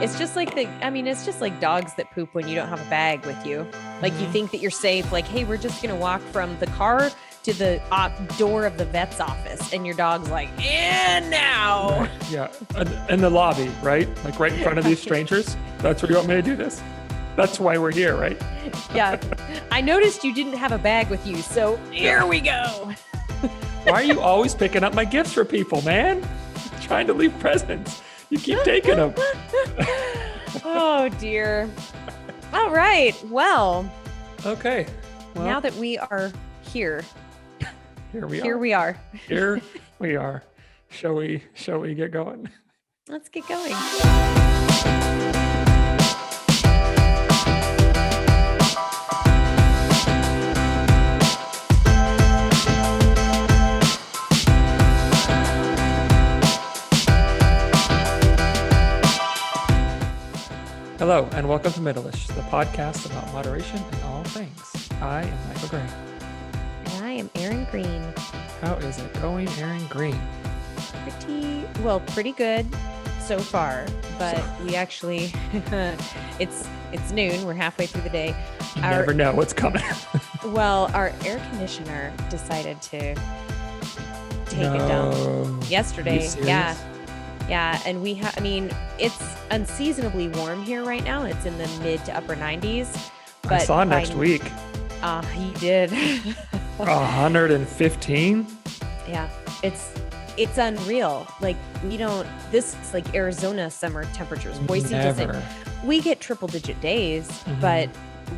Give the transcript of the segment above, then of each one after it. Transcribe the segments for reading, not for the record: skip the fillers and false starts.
It's just like it's just like dogs that poop when you don't have a bag with you. Like you think that you're safe. Like, hey, we're just going to walk from the car to the door of the vet's office. And your dog's like, and now. Right. Yeah. In the lobby, right? Like right in front of these strangers. That's where you want me to do this? That's why we're here, right? Yeah. I noticed you didn't have a bag with you. So here we go. Why are you always picking up my gifts for people, man? I'm trying to leave presents. You keep taking them. Oh, dear. All right. Well. Okay. Well, now that we are here. Here we are. Here we are. Shall we get going? Let's get going. Hello, and welcome to Middleish, the podcast about moderation in all things. I am Michael Gray. And I am Erin Green. How is it going, Erin Green? Pretty good so far, but we actually, it's noon. We're halfway through the day. You never know what's coming. Well, our air conditioner decided to take a dump yesterday. Yeah, and it's unseasonably warm here right now. It's in the mid to upper 90s. But I saw next week. He did. 115? Yeah, it's unreal. Like this is like Arizona summer temperatures. Boise doesn't. We get triple digit days, but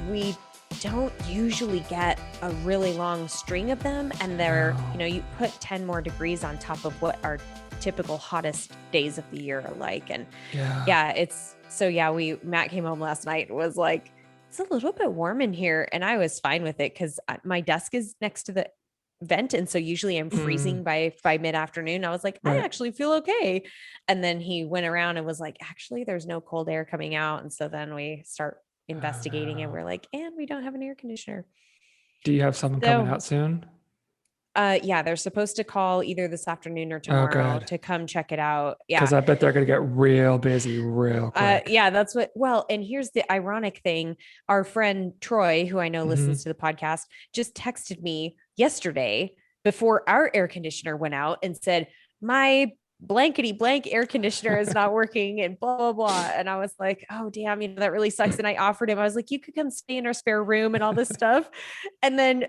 we don't usually get a really long string of them. And they're, you put 10 more degrees on top of what our typical hottest days of the year are like. And Matt came home last night and was like, it's a little bit warm in here. And I was fine with it because my desk is next to the vent. And so usually I'm freezing by mid-afternoon. I was like, I actually feel okay. And then he went around and was like, actually, there's no cold air coming out. And so then we start investigating and we're like, and we don't have an air conditioner. Do you have something coming out soon? They're supposed to call either this afternoon or tomorrow to come check it out. Yeah. Because I bet they're going to get real busy real quick. That's and here's the ironic thing. Our friend Troy, who I know listens to the podcast, just texted me yesterday before our air conditioner went out and said, my blankety blank air conditioner is not working and blah, blah, blah. And I was like, oh, damn, that really sucks. And I offered him, I was like, you could come stay in our spare room and all this stuff. And then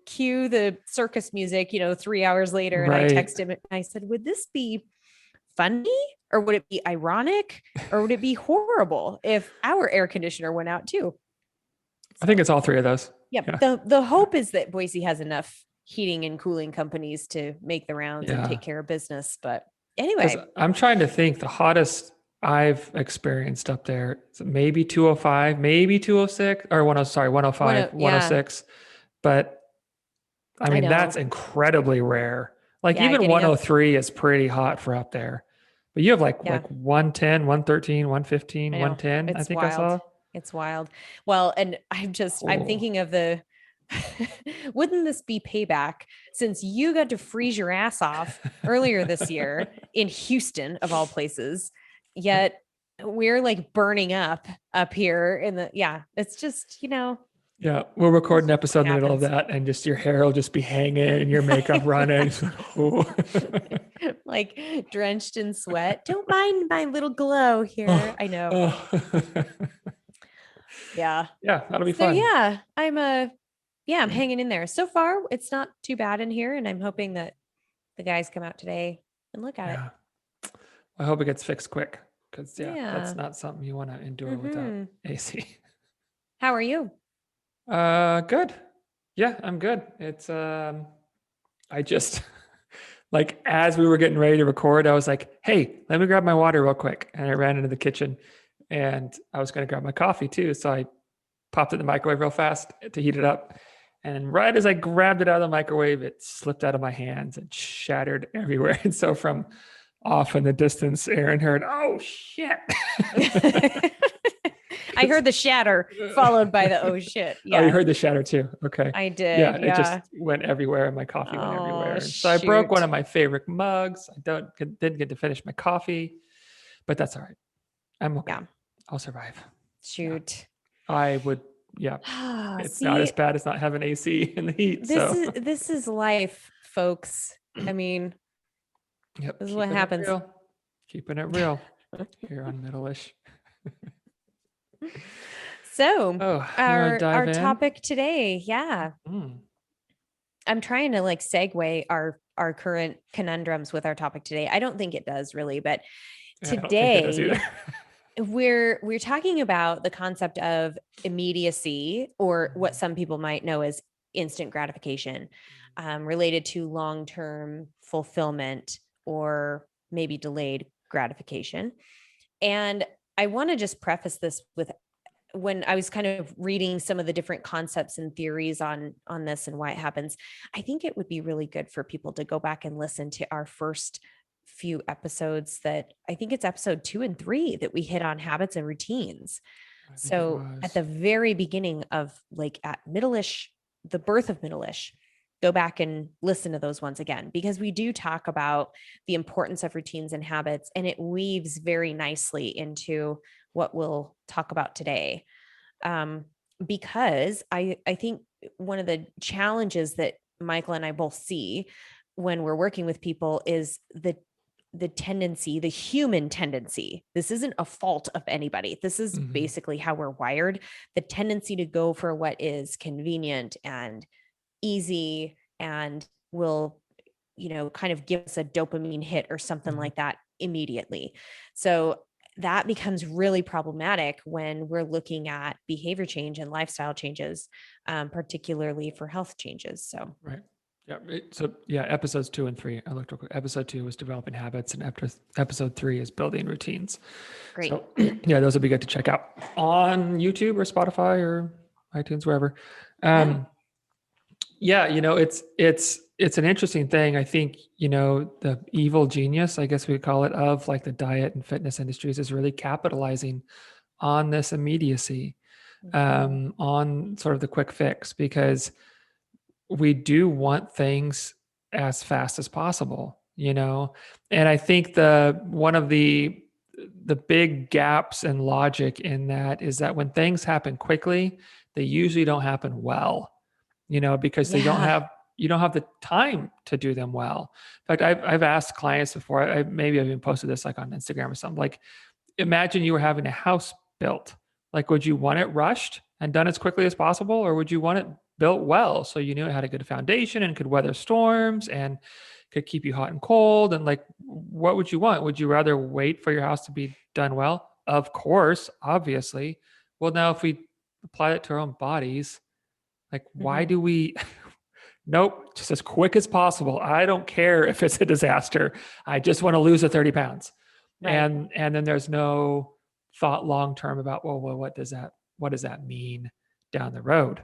cue the circus music, 3 hours later. And I texted him and I said, would this be funny or would it be ironic or would it be horrible if our air conditioner went out too? I think it's all three of those. Yeah. The hope is that Boise has enough heating and cooling companies to make the rounds and take care of business. But anyway, I'm trying to think the hottest I've experienced up there is maybe 205, maybe 206 or 105, 106. But that's incredibly rare. Even 103 is pretty hot for up there. But you have like 110, 113, 115, 110. I think wild. I saw. It's wild. Well, and I'm thinking of wouldn't this be payback since you got to freeze your ass off earlier this year in Houston of all places, yet we're like burning up here it's just, Yeah. We'll record an episode in the middle of that and just your hair will just be hanging and your makeup running. Like drenched in sweat. Don't mind my little glow here. I know. Yeah. Yeah. That'll be fun. Yeah. I'm hanging in there. So far, it's not too bad in here. And I'm hoping that the guys come out today and look at it. I hope it gets fixed quick because that's not something you want to endure without AC. How are you? Good. Yeah, I'm good. It's, I just as we were getting ready to record, I was like, hey, let me grab my water real quick. And I ran into the kitchen and I was going to grab my coffee too. So I popped it in the microwave real fast to heat it up. And right as I grabbed it out of the microwave, it slipped out of my hands and shattered everywhere. And so from off in the distance, Erin heard, oh, shit. I heard the shatter followed by the, oh, shit. Yeah. Oh, you heard the shatter too. Okay. I did. Yeah. It just went everywhere and my coffee went everywhere. And so I broke one of my favorite mugs. I didn't get to finish my coffee, but that's all right. I'm okay. Yeah. I'll survive. Shoot. Yeah. I would, yeah. It's not as See, bad as not having AC in the heat. So this is life, folks. I mean, yep, this is what keeping it happens. real. Keeping it real here on Middleish. So Oh, you want to our dive in? topic today, yeah. Mm. I'm trying to like segue our current conundrums with our topic today. I don't think it does really, but Yeah, I don't think it does either. today we're talking about the concept of immediacy, or what some people might know as instant gratification, related to long-term fulfillment or maybe delayed gratification. And I want to just preface this with, when I was kind of reading some of the different concepts and theories on this and why it happens, I think it would be really good for people to go back and listen to our first few episodes. That I think it's episode 2 and 3 that we hit on habits and routines. I think it So at was. the very beginning of, like, at Middleish, the birth of Middleish, go back and listen to those ones again, because we do talk about the importance of routines and habits, and it weaves very nicely into what we'll talk about today. Um, because I think one of the challenges that Michael and I both see when we're working with people is the tendency, the human tendency. This isn't a fault of anybody. This is basically how we're wired. The tendency to go for what is convenient and easy and will, kind of give us a dopamine hit or something like that immediately. So that becomes really problematic when we're looking at behavior change and lifestyle changes, particularly for health changes. So, Right. Yeah. So yeah, episodes 2 and 3. I looked real quick. Episode 2 was developing habits, and episode 3 is building routines. great. So yeah, those would be good to check out on YouTube or Spotify or iTunes, wherever. Yeah. Yeah, it's an interesting thing. I think, the evil genius, I guess we would call it, of like the diet and fitness industries is really capitalizing on this immediacy, on sort of the quick fix, because we do want things as fast as possible, and I think one of the big gaps in logic in that is that when things happen quickly, they usually don't happen well, because Yeah. you don't have the time to do them well. In fact, I've asked clients before, maybe I've even posted this like on Instagram or something, like, imagine you were having a house built. Like, would you want it rushed and done as quickly as possible? Or would you want it built well, so you knew it had a good foundation and could weather storms and could keep you hot and cold? And like, what would you want? Would you rather wait for your house to be done well? Of course, obviously. Well, now if we apply it to our own bodies, like, why do we? Nope, just as quick as possible. I don't care if it's a disaster. I just want to lose the 30 pounds. Right. And then there's no thought long term about, well, what does that mean down the road?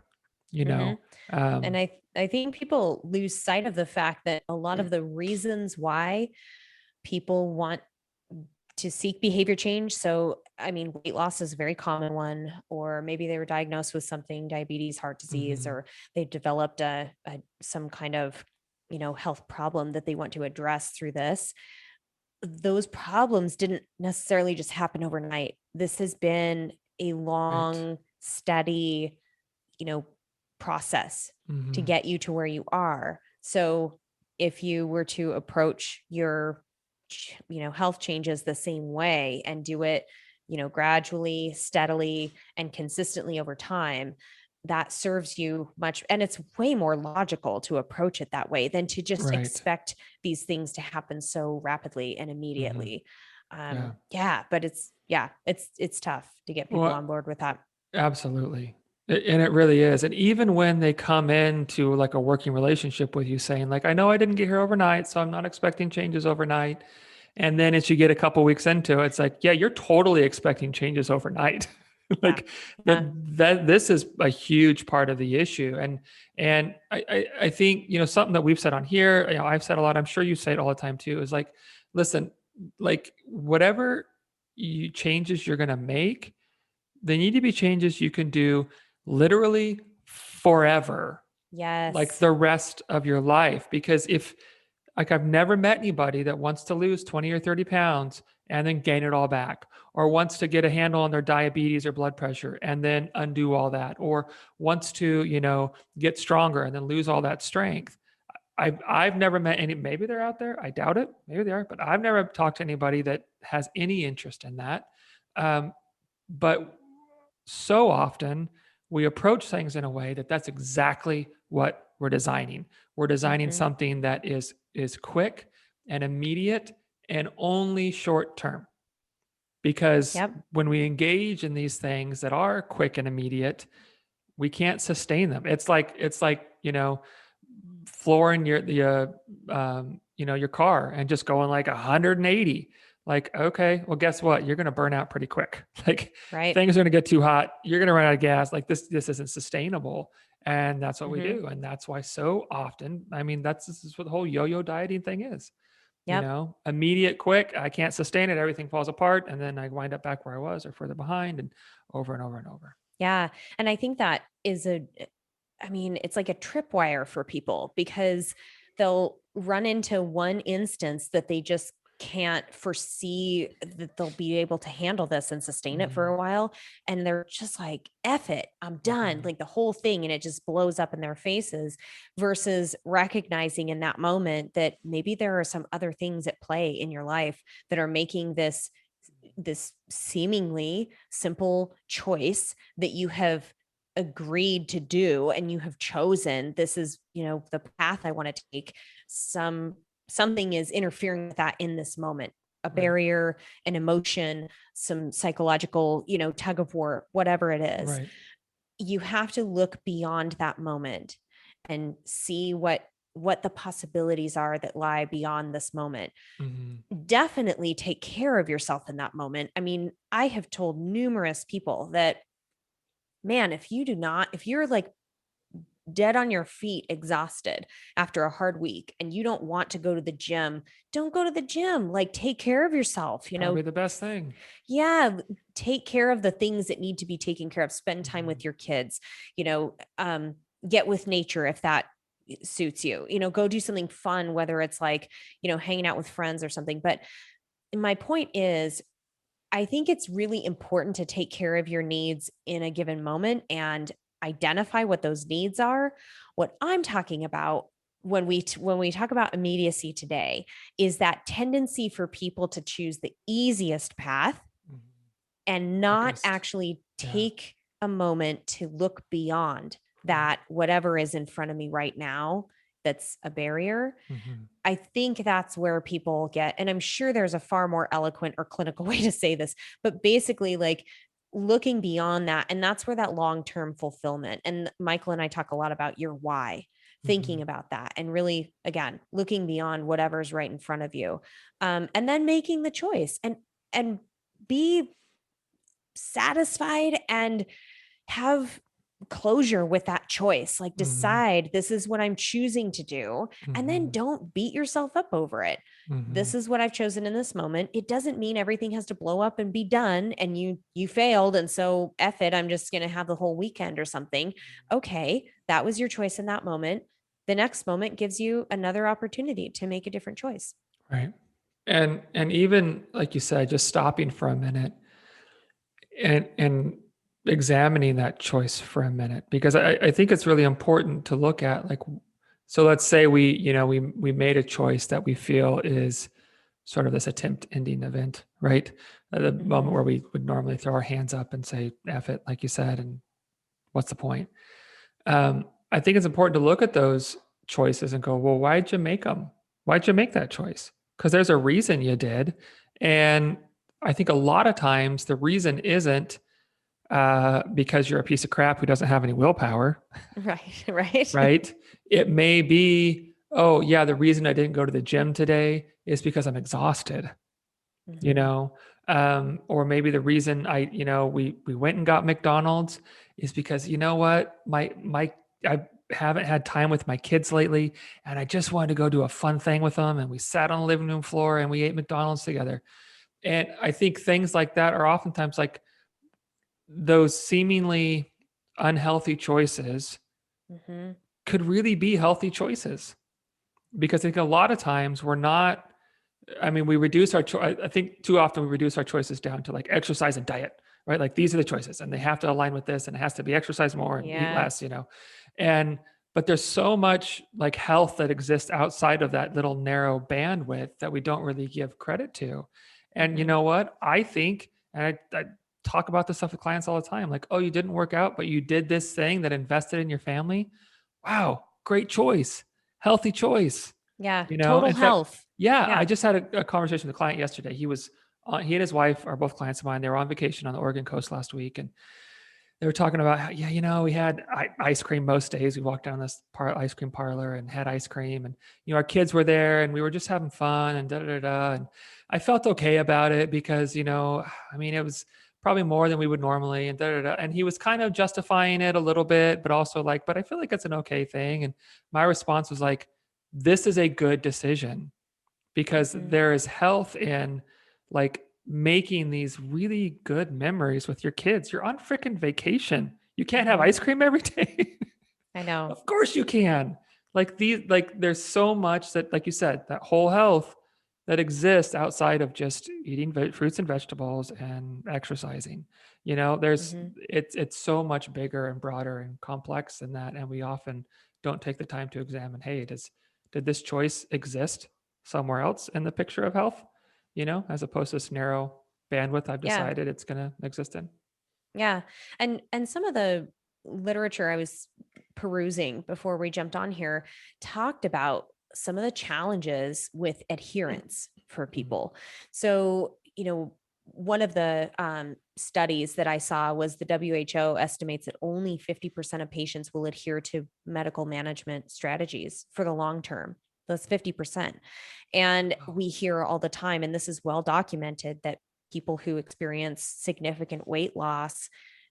You know, And um, I think people lose sight of the fact that a lot of the reasons why people want to seek behavior change. So, I mean, weight loss is a very common one, or maybe they were diagnosed with something, diabetes, heart disease, mhm, or they developed some kind of, health problem that they want to address through this. Those problems didn't necessarily just happen overnight. This has been a right. long, steady, you know, process to Mhm, get you to where you are. So if you were to approach your, health changes the same way and do it, gradually, steadily, and consistently over time, that serves you much. And it's way more logical to approach it that way than to just right. expect these things to happen so rapidly and Mhm, immediately. yeah. Yeah, but it's tough to get people on Well, board with that. absolutely. And it really is. And even when they come into like a working relationship with you saying like, I know I didn't get here overnight, so I'm not expecting changes overnight. And then as you get a couple weeks into it, it's like, yeah, you're totally expecting changes overnight. Yeah. Like Yeah. that this is a huge part of the issue. And I think, something that we've said on here, I've said a lot, I'm sure you say it all the time too, is like, listen, like whatever changes you're gonna make, they need to be changes you can do literally forever, like Yes. the rest of your life. Because if Like I've never met anybody that wants to lose 20 or 30 pounds and then gain it all back, or wants to get a handle on their diabetes or blood pressure and then undo all that, or wants to, get stronger and then lose all that strength. I've never met any, maybe they're out there. I doubt it. Maybe they are, but I've never talked to anybody that has any interest in that. Um, but so often we approach things in a way that that's exactly what we're designing. We're designing something that is quick and immediate and only short term. Because Yep. when we engage in these things that are quick and immediate, we can't sustain them. It's like flooring your car and just going like 180. Like, okay, well, guess what? You're going to burn out pretty quick. Like Right. things are going to get too hot. You're going to run out of gas. Like this isn't sustainable. And that's what we Mm-hmm. do. And that's why so often, I mean, this is what the whole yo-yo dieting thing is. Yep. Immediate, quick, I can't sustain it. Everything falls apart. And then I wind up back where I was or further behind, and over and over and over. Yeah. And I think that is it's like a tripwire for people, because they'll run into one instance that they just can't foresee that they'll be able to handle this and sustain it for a while. And they're just like, F it, I'm done. Like the whole thing. And it just blows up in their faces, versus recognizing in that moment that maybe there are some other things at play in your life that are making this seemingly simple choice that you have agreed to do, and you have chosen, this is the path I want to take. Something is interfering with that in this moment, a barrier, an emotion, some psychological tug of war, whatever it is. Right. You have to look beyond that moment and see what the possibilities are that lie beyond this moment. Definitely take care of yourself in that moment. I mean, I have told numerous people that, man, if you're like dead on your feet, exhausted after a hard week, and you don't want to go to the gym, don't go to the gym. Like, take care of yourself, Probably the best thing. Yeah. Take care of the things that need to be taken care of. Spend time with your kids, get with nature if that suits you, go do something fun, whether it's like, hanging out with friends or something. But my point is, I think it's really important to take care of your needs in a given moment and identify what those needs are. What I'm talking about when we talk about immediacy today is that tendency for people to choose the easiest path and not actually take a moment to look beyond that, whatever is in front of me right now that's a barrier. I think that's where people get, and I'm sure there's a far more eloquent or clinical way to say this, but basically like looking beyond that. And that's where that long-term fulfillment, and Michael and I talk a lot about your why, thinking about that, and really, again, looking beyond whatever's right in front of you. And then making the choice and be satisfied and have closure with that choice. Like, decide, this is what I'm choosing to do, and then don't beat yourself up over it. This is what I've chosen in this moment. It doesn't mean everything has to blow up and be done and you failed, and so F it, I'm just going to have the whole weekend or something. Okay, that was your choice in that moment. The next moment gives you another opportunity to make a different choice. Right. And even like you said, just stopping for a minute and examining that choice for a minute, because I think it's really important to look at, like, so let's say we made a choice that we feel is sort of this attempt ending event, right? At the moment where we would normally throw our hands up and say, F it, like you said, and what's the point? I think it's important to look at those choices and go, well, why'd you make them? Why'd you make that choice? Because there's a reason you did. And I think a lot of times the reason isn't because you're a piece of crap who doesn't have any willpower. Right. Right. It may be, oh, yeah, the reason I didn't go to the gym today is because I'm exhausted, or maybe the reason we went and got McDonald's is because, you know what, I haven't had time with my kids lately, and I just wanted to go do a fun thing with them. And we sat on the living room floor and we ate McDonald's together. And I think things like that are oftentimes like those seemingly unhealthy choices could really be healthy choices, because I think a lot of times we're not, I mean, we reduce our I think too often we reduce our choices down to like exercise and diet, right? Like these are the choices and they have to align with this, and it has to be exercise more and eat Yeah. less, and but there's so much like health that exists outside of that little narrow bandwidth that we don't really give credit to. And you Mm-hmm. know what? I think, and I talk about this stuff with clients all the time, like, oh, you didn't work out, but you did this thing that invested in your family. Wow, great choice, healthy choice. Yeah. In Total fact, health. yeah, I Yeah. just had a conversation with a client yesterday. He and his wife are both clients of mine. They were on vacation on the Oregon coast last week, and they were talking about how, yeah, we had ice cream most days. We walked down this ice cream parlor and had ice cream, and our kids were there, and we were just having fun and da da da. And I felt okay about it because I mean, it was probably more than we would normally, and da da da. And he was kind of justifying it a little bit, but also like, but I feel like it's an okay thing. And my response was like, this is a good decision because Mm-hmm. there is health in like making these really good memories with your kids. You're on freaking vacation. You can't have Mm-hmm. ice cream every day. I know. Of course you can. Like there's so much that, like you said, that whole health that exists outside of just eating fruits and vegetables and exercising. There's Mm-hmm. it's so much bigger and broader and complex than that, and we often don't take the time to examine, hey, did this choice exist somewhere else in the picture of health, as opposed to this narrow bandwidth I've Yeah. decided it's going to exist in. Yeah. And some of the literature I was perusing before we jumped on here talked about some of the challenges with adherence for Mhm. people. So, one of the studies that I saw was the WHO estimates that only 50% of patients will adhere to medical management strategies for the long term. That's 50%. And Oh, we hear all the time, and this is well documented, that people who experience significant weight loss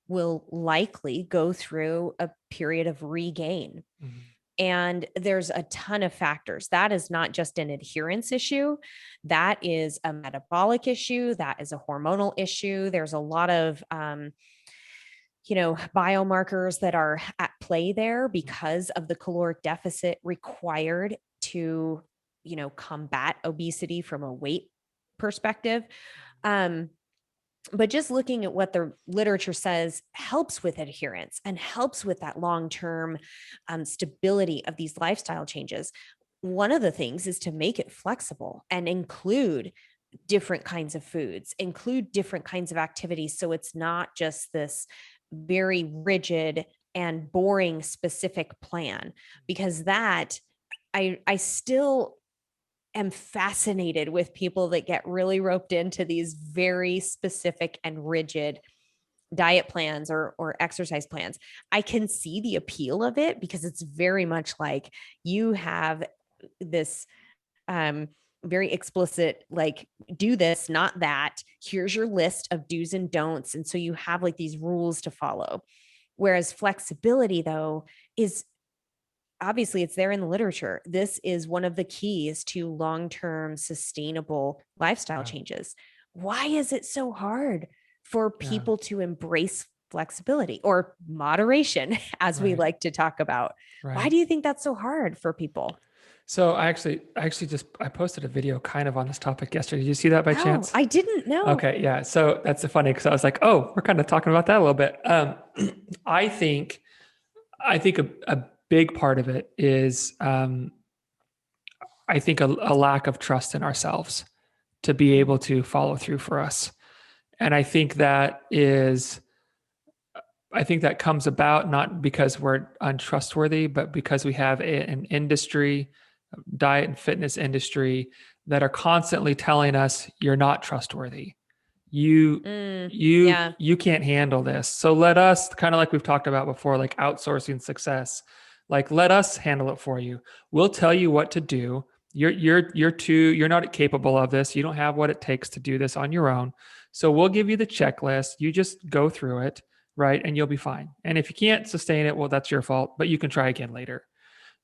will likely go through a period of regain. mhm. And there's a ton of factors. That is not just an adherence issue, that is a metabolic issue, that is a hormonal issue. There's a lot of, biomarkers that are at play there because of the caloric deficit required to, combat obesity from a weight perspective. Um, but just looking at what the literature says helps with adherence and helps with that long-term stability of these lifestyle changes. One of the things is to make it flexible and include different kinds of foods, include different kinds of activities. So it's not just this very rigid and boring specific plan, because that I still am fascinated with people that get really roped into these very specific and rigid diet plans or exercise plans. I can see the appeal of it because it's very much like you have this um very explicit, like, do this, not that. Here's your list of do's and don'ts. And so you have like these rules to follow. Whereas flexibility, though, is obviously it's there in the literature. This is one of the keys to long-term sustainable lifestyle Yeah. changes. Why is it so hard for Yeah. people to embrace flexibility or moderation, as we Right. like to talk about? Why Right. do you think that's so hard for people? So I actually just I posted a video kind of on this topic yesterday. Did you see that by Oh, chance? I didn't know. Okay, yeah. So that's funny because I was like, oh, we're kind of talking about that a little bit. I think a big part of it is I think a lack of trust in ourselves to be able Mm, to follow through for us. And I think that comes about not because we're untrustworthy, but because we have an industry, diet and fitness industry, that are constantly telling us you're not trustworthy. You yeah. you can't handle this. So let us, kind of like we've talked about before, like outsourcing success. Like let us handle it for you. We'll tell you what to do. You're not capable of this. You don't have what it takes to do this on your own. So we'll give you the checklist. You just go through it, right? And you'll be fine. And if you can't sustain it, well, that's your fault, but you can try again later.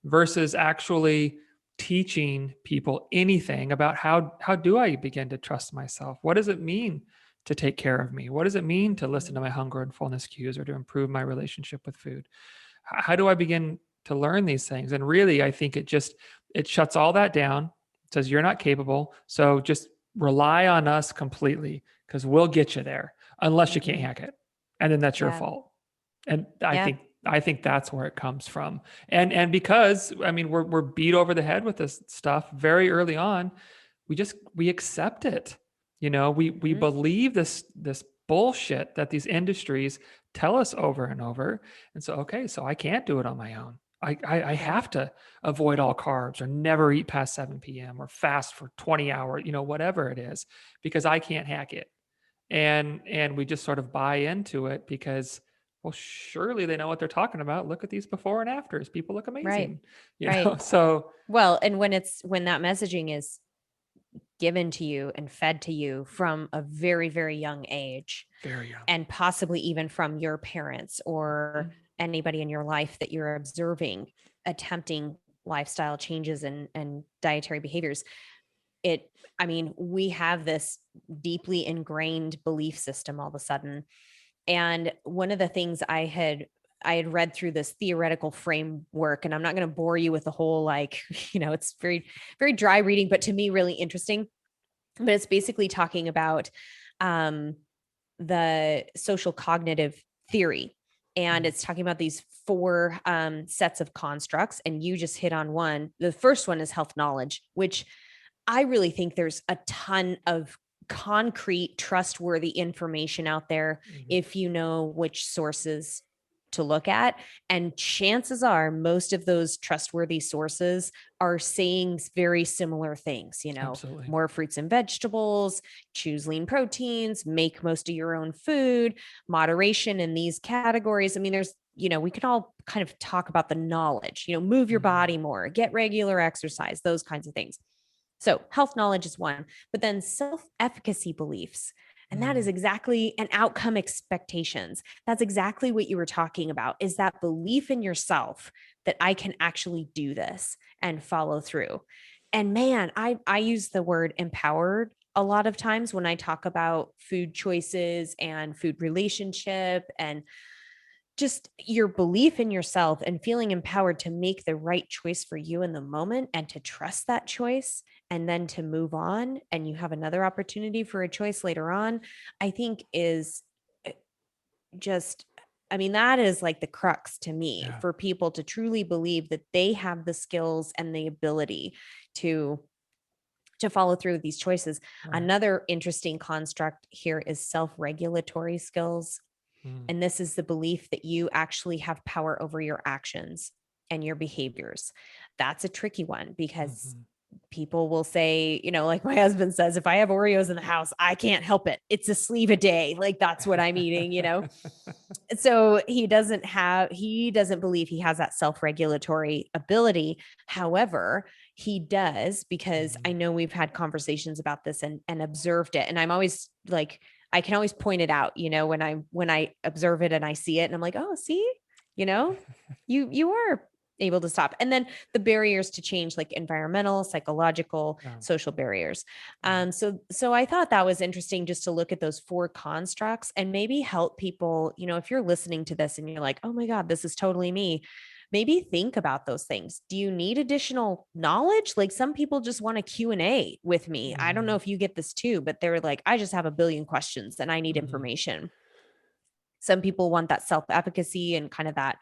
Versus actually teaching people anything about how do I begin to trust myself? What does it mean to take care of me? What does it mean to listen to Mhm. my hunger and fullness cues, or to improve my relationship with food? How do I begin to learn these things? And really, I think it shuts all that down. It says you're not capable. So just rely on us completely because we'll get you there unless you can't hack it. And then that's your Yeah. fault. And Yeah. I think that's where it comes from. And because I mean we're beat over the head with this stuff very early on, we accept it. You know, we Mhm. believe this bullshit that these industries tell us over and over. And so okay, so I can't do it on my own. I Yep. have to avoid all carbs or never eat past 7 p.m. or fast for 20 hours, you know, whatever it is, because I can't hack it. And we just sort of buy into it because, well, surely they know what they're talking about. Look at these before and afters. People look Right. amazing, you know? Right. So Well, and when that messaging is given to you and fed to you from a very, very young age, very young. and possibly even from your parents or Mhm. anybody in your life that you're observing attempting lifestyle changes and dietary behaviors, it I mean, we have this deeply ingrained belief system all of a sudden. And one of the things I had read through this theoretical framework, and I'm not going to bore you with the whole, like, it's very, very dry reading, but to me, really interesting. But it's basically talking about um, the social cognitive theory. And it's talking about these four sets of constructs. And you just hit on one. The first one is health knowledge, which I really think there's a ton of concrete, trustworthy information out there Mhm. if you know which sources to look at. And chances are, most of those trustworthy sources are saying very similar things, Absolutely. more fruits and vegetables, choose lean proteins, make most of your own food, moderation in these categories. I mean, we can all kind of talk about the knowledge, move your body more, get regular exercise, those kinds of things. So, health knowledge is one, but then self efficacy beliefs. And that is exactly an outcome expectations. That's exactly what you were talking about, is that belief in yourself that I can actually do this and follow through. And man, I use the word empowered a lot of times when I talk about food choices and food relationship and just your belief in yourself and feeling empowered to make the right choice for you in the moment and to trust that choice and then to move on and you have another opportunity for a choice later on, I think is eh, just I mean, that is like the crux to me Yeah. for people to truly believe that they have the skills and the ability to follow through with these choices. Right. Another interesting construct here is self-regulatory skills, Mm. and this is the belief that you actually have power over your actions and your behaviors. That's a tricky one because Mhm. people will say, like my husband says, if I have Oreos in the house, I can't help it. It's a sleeve a day. Like that's what I'm eating. So he doesn't believe he has that self-regulatory ability. However, he does, because I Mhm. know we've had conversations about this and observed it. And I'm always like, I can always point it out, when I observe it and I see it and I'm like, oh, see, you know, you are able to stop. And then the barriers to change, like environmental, psychological, Yeah. social barriers. Yeah. So I thought that was interesting, just to look at those four constructs and maybe help people, if you're listening to this and you're like, oh my God, this is totally me. Maybe think about those things. Do you need additional knowledge? Like some people just want a Q&A with me. I don't know Mhm. if you get this too, but they're like, I just have a billion questions and I need Mhm. information. Some people want that self-efficacy and kind of that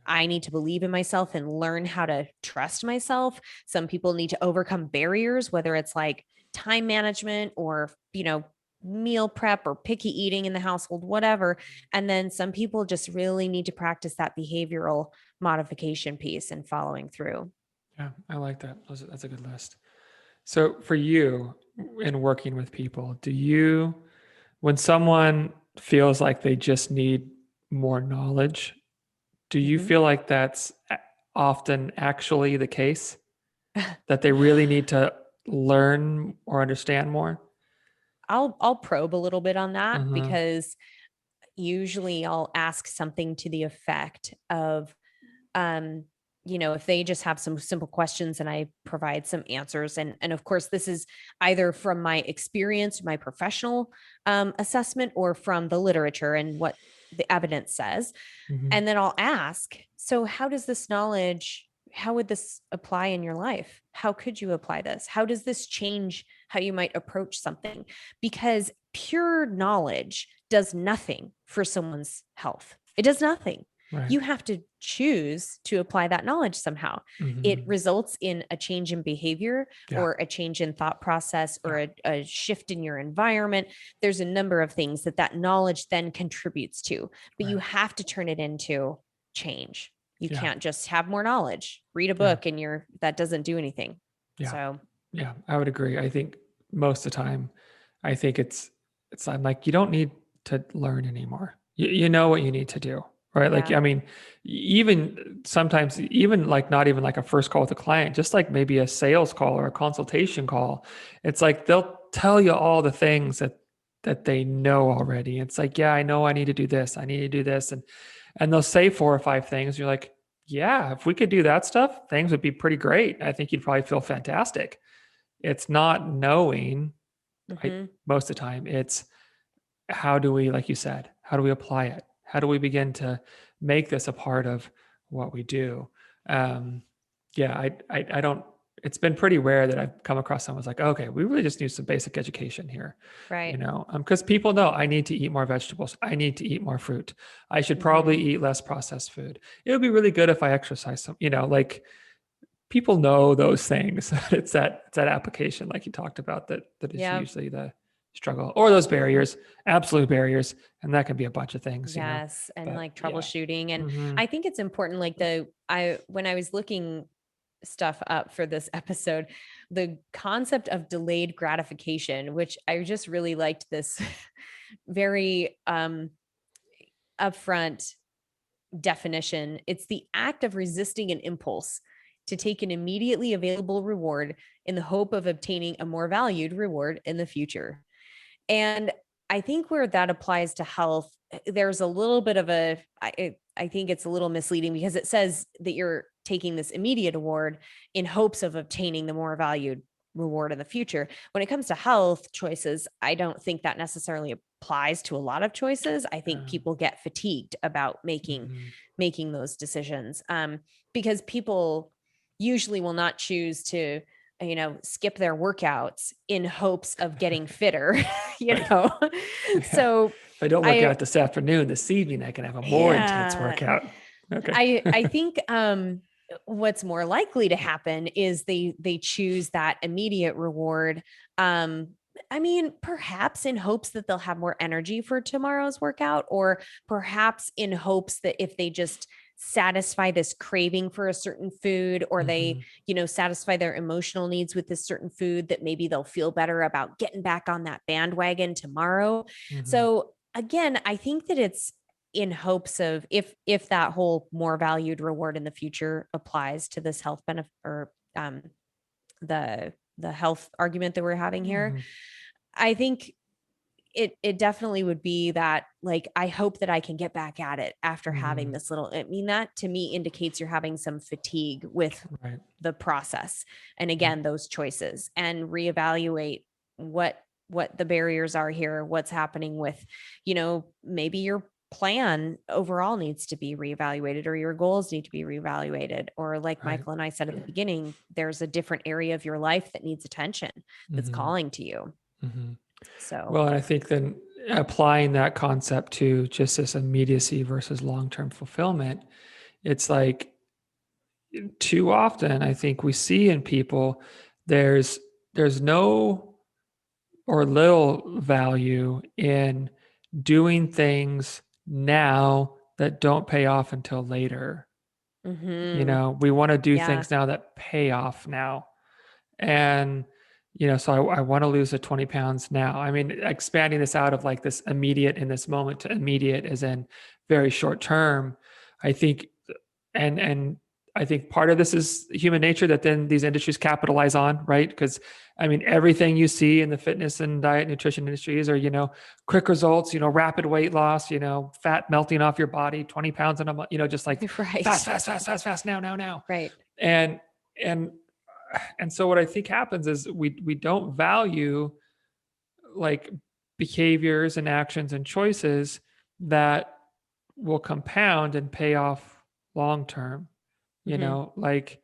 I need to believe in myself and learn how to trust myself. Some people need to overcome barriers, whether it's like time management or, meal prep or picky eating in the household, whatever. And then some people just really need to practice that behavioral modification piece and following through. Yeah, I like that. That's a good list. So for you in working with people, when someone feels like they just need more knowledge, do you Mhm. feel like that's often actually the case? That they really need to learn or understand more? I'll probe a little bit on that, Uh-huh. because usually I'll ask something to the effect of, um, if they just have some simple questions and I provide some answers. And of course, this is either from my experience, my professional assessment, or from the literature and what the evidence says. Mhm. And then I'll ask, so how does this knowledge how would this apply in your life? How could you apply this? How does this change how you might approach something? Because pure knowledge does nothing for someone's health. It does nothing. Right. You have to choose to apply that knowledge somehow. It Mm-hmm. results in a change in behavior Yeah. or a change in thought process or Yeah. a shift in your environment. There's a number of things that knowledge then contributes to, but you Right. have to turn it into change. You Yeah. can't just have more knowledge, read a Yeah. book, and that doesn't do anything. Yeah. So Yeah. I would agree. I think most of the time, I think I'm like, you don't need to learn anymore. You know what you need to do, right? Like, yeah, I mean, even sometimes, even like not even like a first call with a client, just like maybe a sales call or a consultation call, it's like they'll tell you all the things that they know already. It's like, yeah, I know I need to do this. I need to do this. And they'll say 4 or 5 things. You're like, yeah, if we could do that stuff, things would be pretty great. I think you'd probably feel fantastic. It's not knowing, mm-hmm. most of the time. It's how do we, like you said, how do we apply it? How do we begin to make this a part of what we do? Um, yeah, I don't. It's been pretty rare that I've come across someone's like, okay, we really just need some basic education here, Right. because people know I need to eat more vegetables, I need to eat more fruit, I should probably Mm-hmm. eat less processed food. It would be really good if I exercise some, like people know those things. It's that application, like you talked about, that is Yeah. usually the struggle, or those barriers, absolute barriers, and that can be a bunch of things. Yes. And But like yeah. troubleshooting. And Hmm. I think it's important, like when I was looking stuff up for this episode, the concept of delayed gratification, which I just really liked this very upfront definition. It's the act of resisting an impulse to take an immediately available reward in the hope of obtaining a more valued reward in the future. And I think where that applies to health, there's a little bit of I think it's a little misleading because it says that you're taking this immediate award in hopes of obtaining the more valued reward in the future. When it comes to health choices, I don't think that necessarily applies to a lot of choices. I think Um, people get fatigued about mhm. making those decisions, because people usually will not choose to skip their workouts in hopes of getting fitter. you Right. know Yeah. so If I don't work I out this afternoon, this evening, I can have a more intense yeah workout. Okay. I think what's more likely to happen is they choose that immediate reward. I mean, perhaps in hopes that they'll have more energy for tomorrow's workout, or perhaps in hopes that if they just satisfy this craving for a certain food, or they, Hmm. satisfy their emotional needs with this certain food, that maybe they'll feel better about getting back on that bandwagon tomorrow. Hmm. So again, I think that it's in hopes of, if that whole more valued reward in the future applies to this health benefit, or the health argument that we're having here, Hmm. I think it definitely would be that, like, I hope that I can get back at it after having Hmm. this little, I mean, that to me indicates you're having some fatigue with Right. the process, and Yeah. again those choices, and reevaluate what the barriers are here, what's happening with, maybe your plan overall needs to be reevaluated, or your goals need to be reevaluated, or like Right. Michael and I said at the beginning, there's a different area of your life that needs attention, that's Hmm. calling to you. Hmm. So Well, and I think then applying that concept to just this immediacy versus long-term fulfillment, it's like too often I think we see in people there's no or little value in doing things now that don't pay off until later. mm-hmm. We want to do Yeah. things now that pay off now. And, so I want to lose the 20 pounds now. I mean, expanding this out of like this immediate in this moment to immediate as in very short term, I think, and I think part of this is human nature that then these industries capitalize on, right? Because I mean, everything you see in the fitness and diet nutrition industries are, quick results, rapid weight loss, fat melting off your body, 20 pounds in a month, just like fast, Right. fast, fast, fast, fast, now. Right. And, and and so what I think happens is we don't value like behaviors and actions and choices that will compound and pay off long term. Mm-hmm. like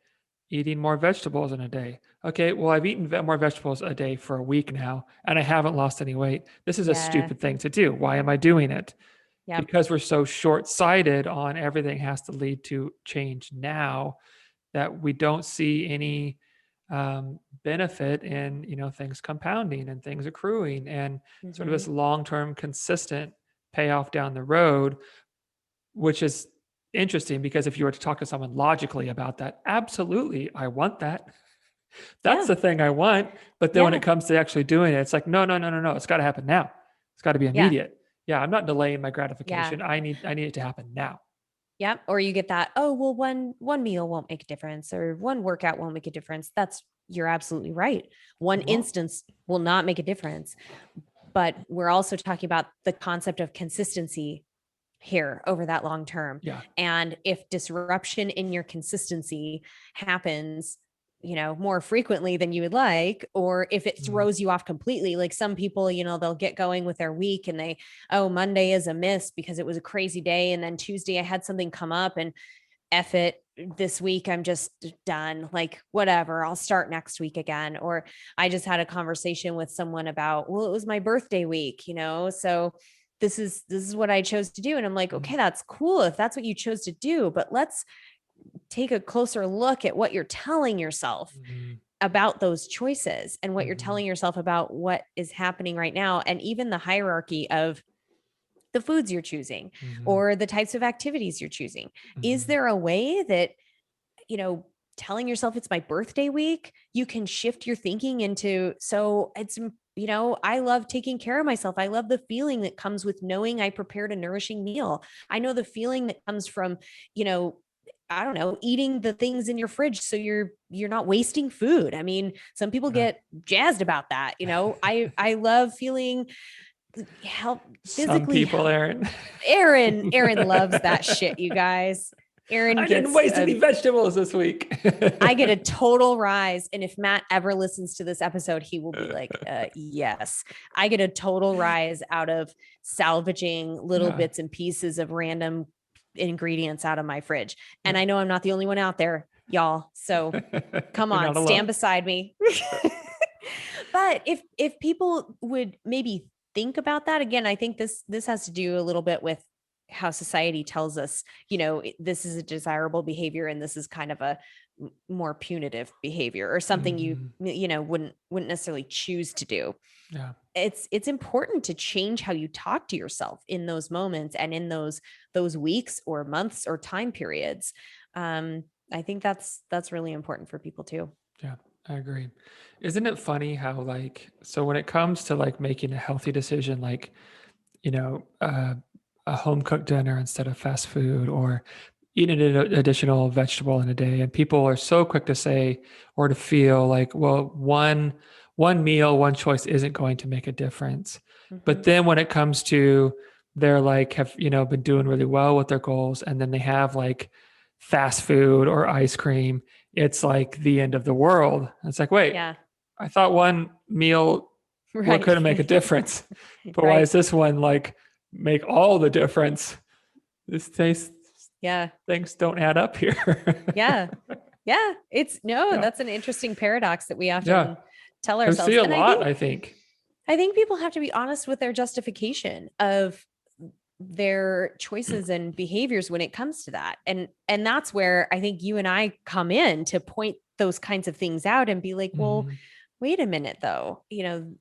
eating more vegetables in a day. Okay, well, I've eaten more vegetables a day for a week now, and I haven't lost any weight. This is a Yeah. stupid thing to do. Why am I doing it? Yep. Because we're so short-sighted on everything has to lead to change now that we don't see any benefit in things compounding and things accruing and sort of Mm-hmm. this long-term consistent payoff down the road, which is interesting because if you were to talk to someone logically about that, absolutely, I want that. That's Yeah. the thing I want. But then when Yeah. it comes to actually doing it, it's like, no, no, no, no, no. It's got to happen now. It's got to be Yeah. immediate. Yeah, I'm not delaying my Yeah. gratification. I need it to happen now. Yep. Or you get that, oh, well, one meal won't make a difference or one workout won't make a difference. You're absolutely right. One It won't. instance will not make a difference. But we're also talking about the concept of consistency here over that long term. Yeah. And if disruption in your consistency happens, more frequently than you would like, or if it Mm, throws you off completely, like some people, they'll get going with their week and oh, Monday is a miss because it was a crazy day. And then Tuesday I had something come up and F it, this week I'm just done, like whatever, I'll start next week again. Or I just had a conversation with someone about, well, it was my birthday week, so this is what I chose to do. And I'm like, mm, okay, that's cool if that's what you chose to do, but let's take a closer look at what you're telling yourself mm, about those choices and what you're mm, telling yourself about what is happening right now, and even the hierarchy of the foods you're choosing mm, or the types of activities you're choosing. Is mm, there a way that, you know, telling yourself it's my birthday week, you can shift your thinking into, so it's, I love taking care of myself. I love the feeling that comes with knowing I prepared a nourishing meal. I know the feeling that comes from, you know, I don't know, eating the things in your fridge so you're not wasting food. I mean, some people yeah. get jazzed about that. I love feeling help Some physically. people, Aaron. Aaron loves that shit, you guys. Aaron I didn't gets waste any vegetables this week. I get a total rise. And if Matt ever listens to this episode, he will be like, yes, I get a total rise out of salvaging little Yeah. bits and pieces of random ingredients out of my fridge. And Yeah. I know I'm not the only one out there, y'all. So come You're on, not stand alone. beside me. But if people would maybe think about that again, I think this has to do a little bit with how society tells us, this is a desirable behavior and this is kind of a more punitive behavior or something you Mhm. you know wouldn't necessarily choose to do. Yeah. It's important to change how you talk to yourself in those moments and in those weeks or months or time periods. I think that's really important for people too. Yeah, I agree. Isn't it funny how so when it comes to making a healthy decision, you know, uh, a home cooked dinner instead of fast food or eating an additional vegetable in a day, and people are so quick to say or to feel like, well, one meal, one choice isn't going to make a difference. Mm-hmm. But then when it comes to they're have been doing really well with their goals, and then they have fast food or ice cream, it's like the end of the world. It's like, wait, Yeah. I thought one meal what Right. couldn't make a difference, but why Right. is this one make all the difference? This taste Yeah. things don't add up here. Yeah. Yeah. It's no, Yeah, that's an interesting paradox that we yeah, often tell I see ourselves. a And lot. I think. I think people have to be honest with their justification of their choices and behaviors when it comes to that. And that's where I think you and I come in to point those kinds of things out and be like, well, Mhm, wait a minute though.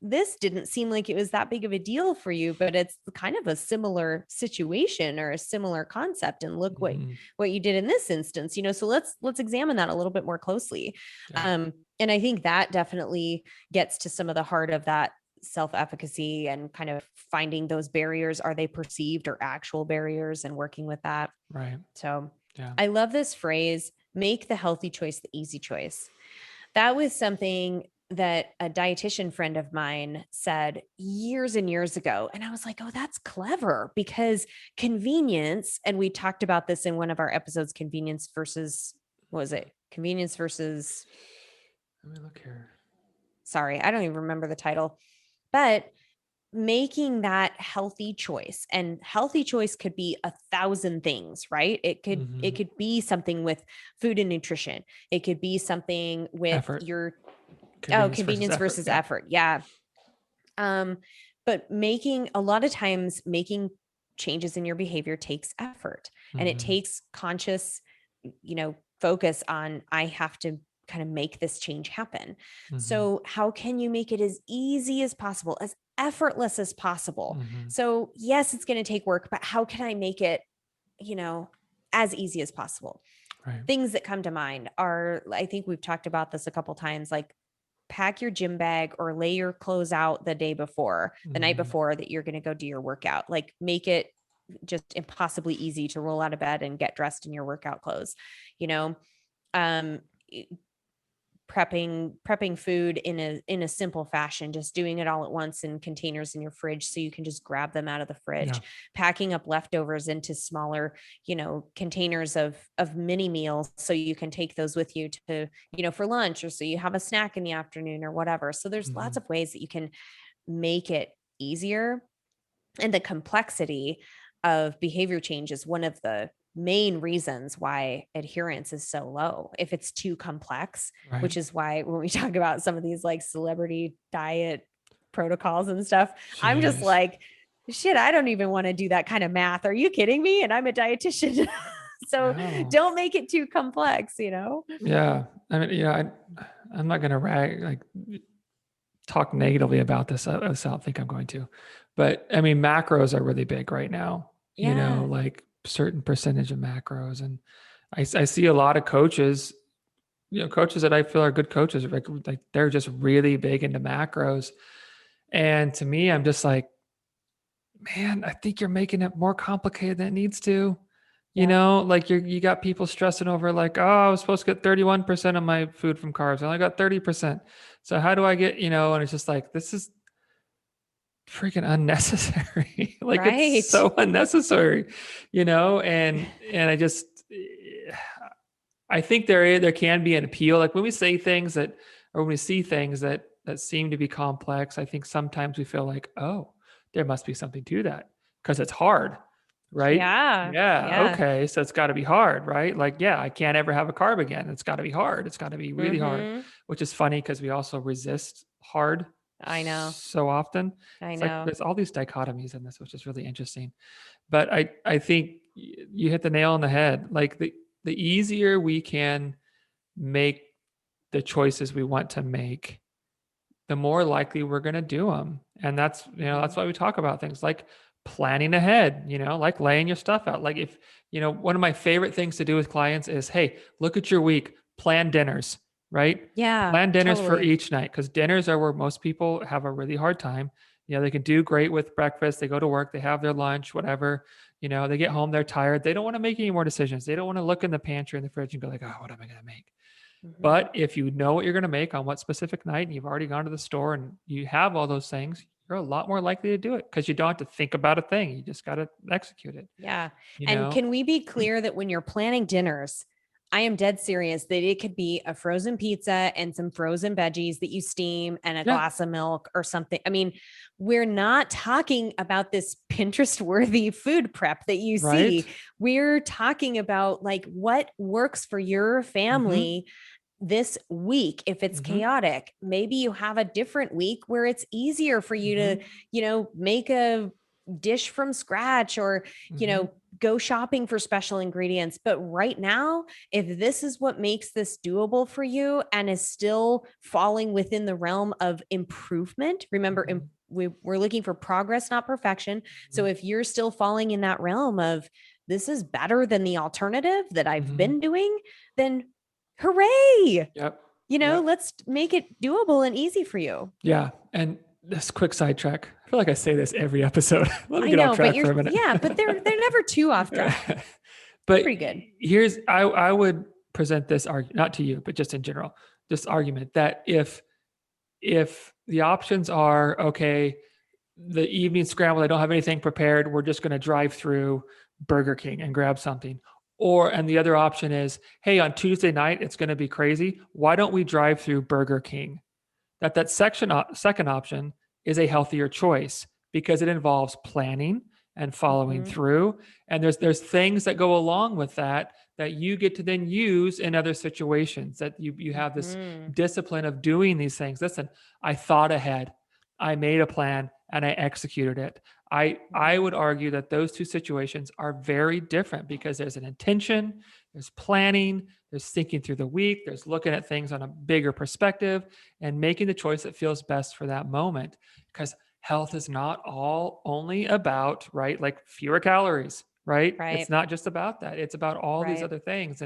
This didn't seem like it was that big of a deal for you, but it's kind of a similar situation or a similar concept, and look mhm, what you did in this instance. So let's examine that a little bit more closely. yeah, And I think that definitely gets to some of the heart of that self-efficacy and kind of finding those barriers. Are they perceived or actual barriers, and working with that? right, So yeah, I love this phrase, make the healthy choice the easy choice. That was something that a dietitian friend of mine said years and years ago. And I was like, oh, that's clever, because convenience, and we talked about this in one of our episodes, convenience versus, what was it? Convenience versus, let me look here. sorry, I don't even remember the title. But making that healthy choice, and healthy choice could be 1,000 things, right? It could be something with food and nutrition. It could be something with Effort, your convenience versus convenience effort. versus Yeah. effort. Yeah. But making a lot of times making changes in your behavior takes effort, and it takes conscious, focus on, I have to kind of make this change happen. So how can you make it as easy as possible, as effortless as possible? So yes, it's going to take work, but how can I make it, you know, as easy as possible? Right. Things that come to mind are, I think we've talked about this a couple times, like pack your gym bag or lay your clothes out the day before, the night before that you're going to go do your workout. Like make it just impossibly easy to roll out of bed and get dressed in your workout clothes. You know, um, prepping food in a simple fashion, just doing it all at once in containers in your fridge so you can just grab them out of the fridge. Yeah. Packing up leftovers into smaller, containers of mini meals so you can take those with you to, for lunch, or so you have a snack in the afternoon or whatever. So there's lots of ways that you can make it easier. And the complexity of behavior change is one of the main reasons why adherence is so low if it's too complex, Right. which is why when we talk about some of these like celebrity diet protocols and stuff, I'm just Jeez. like, shit, I don't even want to do that kind of math. Are you kidding me? And I'm a dietitian. So No. don't make it too complex, Yeah. I mean, I'm not going to like talk negatively about this. I don't think I'm going to, but I mean, macros are really big right now, Yeah. like certain percentage of macros. And I see a lot of coaches, coaches that I feel are good coaches, like they're just really big into macros. And to me, I'm just like, man, I think you're making it more complicated than it needs to. Like you got people stressing over like, oh, I was supposed to get 31% of my food from carbs. I only got 30%. So how do I get, and it's just like, this is freaking unnecessary. Like it's Right. so unnecessary, and I think there can be an appeal. Like when we say things that, or when we see things that seem to be complex, I think sometimes we feel like, oh, there must be something to that because it's hard, right? Yeah. Yeah. Yeah. Okay. So it's got to be hard, right? Like, yeah, I can't ever have a carb again. It's got to be hard. It's got to be really hard, Mm-hmm. which is funny because we also resist hard I know. so often. I It's like know. there's all these dichotomies in this, which is really interesting. But I think you hit the nail on the head. Like the easier we can make the choices we want to make, the more likely we're going to do them. And that's, that's why we talk about things like planning ahead, like laying your stuff out. Like if, one of my favorite things to do with clients is, hey, look at your week, plan dinners, right? Yeah, Plan dinners for totally. each night because dinners are where most people have a really hard time. They can do great with breakfast. They go to work, they have their lunch, whatever. They get home, they're tired. They don't want to make any more decisions. They don't want to look in the pantry and the fridge and go like, oh, what am I going to make? Mm-hmm. But if you know what you're going to make on what specific night and you've already gone to the store and you have all those things, you're a lot more likely to do it because you don't have to think about a thing. You just got to execute it, Yeah. you And know? can we be clear that when you're planning dinners, I am dead serious that it could be a frozen pizza and some frozen veggies that you steam and a Yeah. glass of milk or something. I mean, we're not talking about this Pinterest worthy food prep that you Right. see. We're talking about like what works for your Mm-hmm. family this week. If it's Mm-hmm. chaotic, maybe you have a different week where it's easier for you Mm-hmm. to, make a dish from scratch, or, Mm-hmm. go shopping for special ingredients. But right now, if this is what makes this doable for you and is still falling within the realm of improvement, remember, Mm-hmm. we're looking for progress, not perfection. So if you're still falling in that realm of this is better than the alternative that I've Mm-hmm. been doing, then hooray. Yep. Yep. Let's make it doable and easy for you. Yeah. And this quick sidetrack. I feel like I say this every episode. Let me I get off know, but track for a minute. but they're never too off track. But Pretty good. here's I would present this argument, not to you, but just in general, this argument that if the options are okay, the evening scramble, I don't have anything prepared, we're just going to drive through Burger King and grab something. And the other option is, hey, on Tuesday night it's going to be crazy. Why don't we drive through Burger King? That second option is a healthier choice because it involves planning and following Mm-hmm. through. And there's things that go along with that that you get to then use in other situations, that you have this Mm-hmm. discipline of doing these things. Listen, I thought ahead, I made a plan, and I executed it. I would argue that those two situations are very different because there's an intention, there's planning, there's thinking through the week, there's looking at things on a bigger perspective and making the choice that feels best for that moment. Because health is not all only about, right, like fewer calories, right? It's Right. not just about that. It's about all these Right. other things.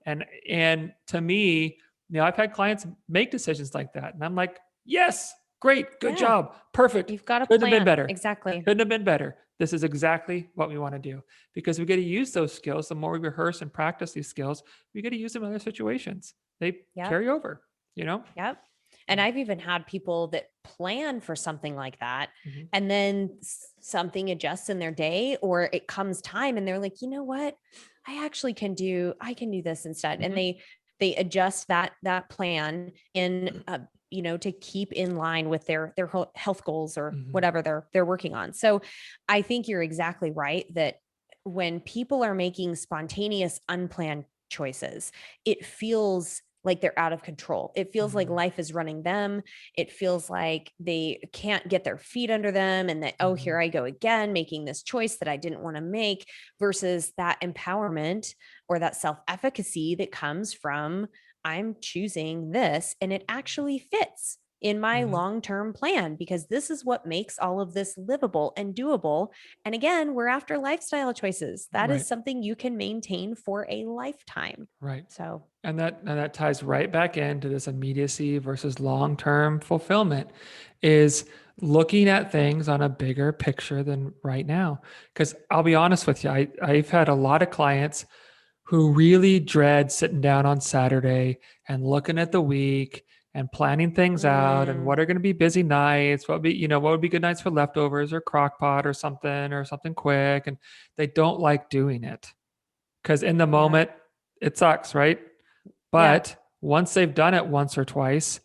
And to me, I've had clients make decisions like that. And I'm like, yes, great, good Yeah. job, perfect. You've got a Couldn't have been plan. better. Exactly. Couldn't have been better. This is exactly what we want to do, because we get to use those skills. The more we rehearse and practice these skills, we get to use them in other situations. They Yep. carry over, you know? Yep. And I've even had people that plan for something like that, Mhm. and then something adjusts in their day, or it comes time and they're like, you know what? I can do this instead. And Mhm. they adjust that plan in, to keep in line with their health goals or Mhm. whatever they're working on. So I think you're exactly right that when people are making spontaneous, unplanned choices, it feels like they're out of control. It feels like Mhm. life is running them. It feels like they can't get their feet under them, and that, oh, here Mhm. I go again, making this choice that I didn't want to make, versus that empowerment or that self-efficacy that comes from, I'm choosing this and it actually fits in my Mhm. long-term plan because this is what makes all of this livable and doable. And again, we're after lifestyle choices. That is Right. something you can maintain for a lifetime. Right. So, And that ties right back into this immediacy versus long-term fulfillment, is looking at things on a bigger picture than right now. Because I'll be honest with you, I've had a lot of clients who really dread sitting down on Saturday and looking at the week and planning things out and mm, what are going to be busy nights, what would be good nights for leftovers or crock pot or something quick. And they don't like doing it because in the yeah, moment it sucks, right? yeah, But once they've done it once or twice,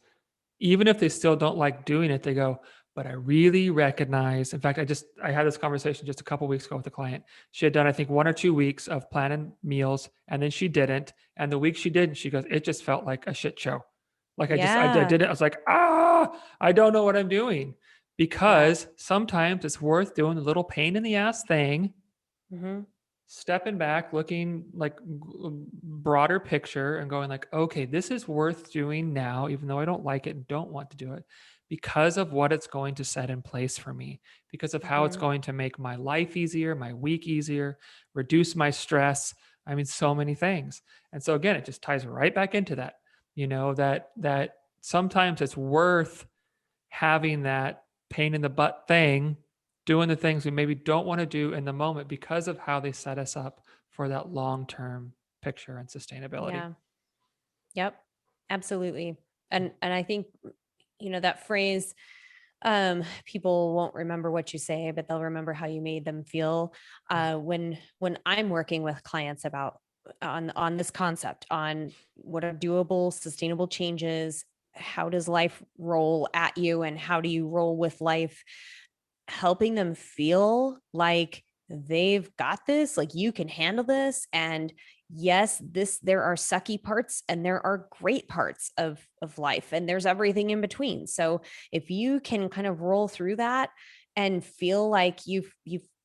even if they still don't like doing it, they go, but I really recognize. In fact, I had this conversation just a couple weeks ago with a client. She had done, I think, 1 or 2 weeks of planning meals, and then she didn't. And the week she didn't, she goes, it just felt like a shit show. Like I yeah, did it. I was like, I don't know what I'm doing, yeah. because sometimes it's worth doing the little pain in the ass thing, Hmm. stepping back, looking like broader picture and going like, okay, this is worth doing now, even though I don't like it and don't want to do it, because of what it's going to set in place for me, because of how it's Hmm. going to make my life easier, my week easier, reduce my stress. I mean, so many things. And so again, it just ties right back into that, that sometimes it's worth having that pain in the butt thing, doing the things we maybe don't want to do in the moment because of how they set us up for that long-term picture and sustainability. Yeah. Yep. Absolutely. And I think, that phrase, people won't remember what you say, but they'll remember how you made them feel. When I'm working with clients about on this concept, on what are doable, sustainable changes, how does life roll at you and how do you roll with life, helping them feel like they've got this, like you can handle this. And yes, there are sucky parts and there are great parts of life, and there's everything in between. So if you can kind of roll through that and feel like you've